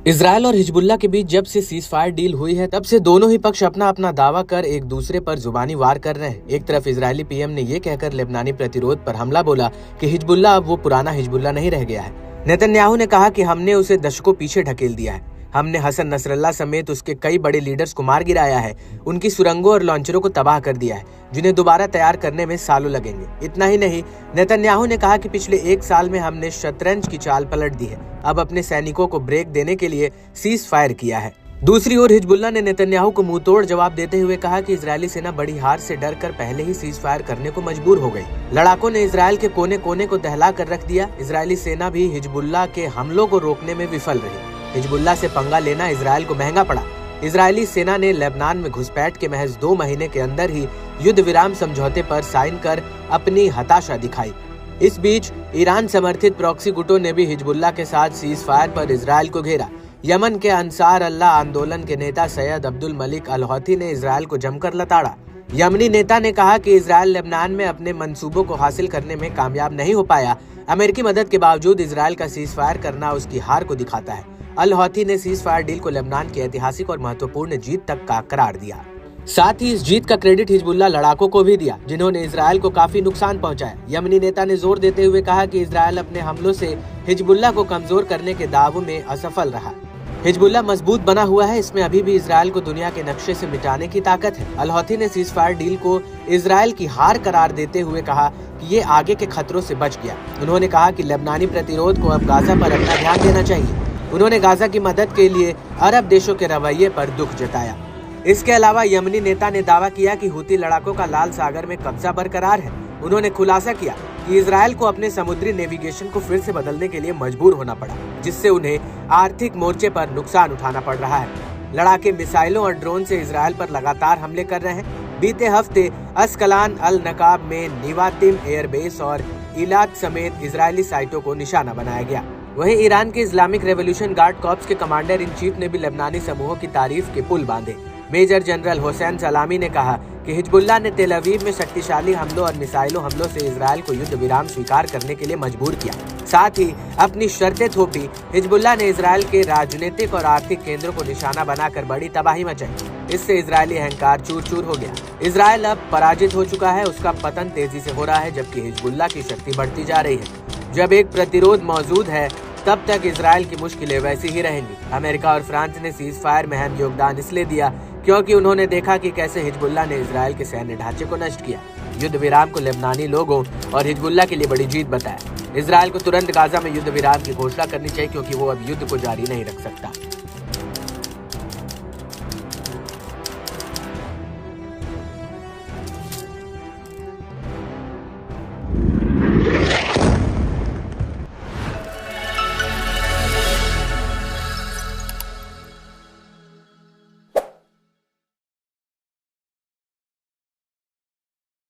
Israel और Hezbollah के बीच जब से सीज फायर डील हुई है तब से दोनों ही पक्ष अपना अपना दावा कर एक दूसरे पर जुबानी वार कर रहे हैं। एक तरफ इजरायली पीएम ने ये कहकर लेबनानी प्रतिरोध पर हमला बोला कि हिजबुल्लाह अब वो पुराना हिजबुल्लाह नहीं रह गया है। नेतन्याहू ने कहा कि हमने उसे दशकों पीछे ढकेल दिया है। हमने हसन नसरल्लाह समेत उसके कई बड़े लीडर्स को मार गिराया है, उनकी सुरंगों और लॉन्चरों को तबाह कर दिया है, जिन्हें दोबारा तैयार करने में सालों लगेंगे। इतना ही नहीं, नेतन्याहू ने कहा कि पिछले 1 साल में हमने शतरंज की चाल पलट दी है। अब अपने सैनिकों को ब्रेक देने के लिए सीज फायर किया है। दूसरी ओर हिजबुल्लाह ने नेतन्याहू को मुंहतोड़ जवाब देते हुए कहा कि इजरायली सेना बड़ी हार से डरकर पहले ही सीज फायर करने को मजबूर हो गई। लड़ाकों ने इजरायल के कोने कोने को दहला कर रख दिया। इजरायली सेना भी हिजबुल्लाह के हमलों को रोकने में विफल रही। हिजबुल्लाह से पंगा लेना इजरायल को महंगा पड़ा। इजरायली सेना ने लेबनान में घुसपैठ के महज 2 महीने के अंदर ही युद्ध विराम समझौते पर साइन कर अपनी हताशा दिखाई। इस बीच ईरान समर्थित प्रॉक्सी गुटों ने भी हिजबुल्लाह के साथ सीज फायर पर इजरायल को घेरा। यमन के अंसार अल्लाह आंदोलन के नेता सैयद अब्दुल मलिक अल हौथी ने इजरायल को जमकर लताड़ा। यमनी नेता ने कहा कि इजरायल लेबनान में अपने मंसूबों को हासिल करने में कामयाब नहीं हो पाया। अमेरिकी मदद के बावजूद इजरायल का सीज फायर करना उसकी हार को दिखाता है। अल हौथी ने सीज फायर डील को लेबनान की ऐतिहासिक और महत्वपूर्ण जीत तक का करार दिया। साथ ही इस जीत का क्रेडिट हिजबुल्लाह लड़ाकों को भी दिया, जिन्होंने इजरायल को काफी नुकसान पहुंचाया। यमनी नेता ने जोर देते हुए कहा कि इजरायल अपने हमलों से हिजबुल्लाह को कमजोर करने के दावों में असफल रहा। हिजबुल्लाह मजबूत बना हुआ है, इसमें अभी भी इजरायल को दुनिया के नक्शे से मिटाने की ताकत है। अल हौथी ने सीज फायर डील को इजरायल की हार करार देते हुए कहा कि ये आगे के खतरों से बच गया। उन्होंने कहा कि लेबनानी प्रतिरोध को अब गाजा पर अपना ध्यान देना चाहिए। उन्होंने गाजा की मदद के लिए अरब देशों के रवैये पर दुख जताया। इसके अलावा यमनी नेता ने दावा किया कि हूती लड़ाकों का लाल सागर में कब्जा बरकरार है। उन्होंने खुलासा किया कि इजरायल को अपने समुद्री नेविगेशन को फिर से बदलने के लिए मजबूर होना पड़ा, जिससे उन्हें आर्थिक मोर्चे पर नुकसान उठाना पड़ रहा है। लड़ाके मिसाइलों और ड्रोन से इजरायल पर लगातार हमले कर रहे हैं। बीते हफ्ते अस्कलान अल नकाब में निवातिम एयरबेस और इलात समेत इजरायली साइटों को निशाना बनाया गया। वहीं ईरान के इस्लामिक रेवोल्यूशन गार्ड कॉर्प्स के कमांडर इन चीफ ने भी लेबनानी समूहों की तारीफ के पुल बांधे। मेजर जनरल हुसैन सलामी ने कहा कि हिजबुल्लाह ने तेल अवीव में शक्तिशाली हमलों और मिसाइलों हमलों से इजरायल को युद्ध विराम स्वीकार करने के लिए मजबूर किया। साथ ही अपनी शर्तें थोपी। हिजबुल्लाह ने इजरायल के राजनीतिक और आर्थिक केंद्रों को निशाना बनाकर बड़ी तबाही मचाई। इससे इजरायली अहंकार चूर चूर हो गया। इजरायल अब पराजित हो चुका है, उसका पतन तेजी से हो रहा है, जबकि हिजबुल्लाह की शक्ति बढ़ती जा रही है। जब एक प्रतिरोध मौजूद है तब तक इजरायल की मुश्किलें वैसी ही रहेंगी। अमेरिका और फ्रांस ने सीज फायर में अहम योगदान इसलिए दिया क्योंकि उन्होंने देखा कि कैसे हिजबुल्लाह ने इजरायल के सैन्य ढांचे को नष्ट किया। युद्ध विराम को लेबनानी लोगों और हिजबुल्लाह के लिए बड़ी जीत बताया। इजरायल को तुरंत गाजा में युद्ध विराम की घोषणा करनी चाहिए, क्योंकि वो अब युद्ध को जारी नहीं रख सकता।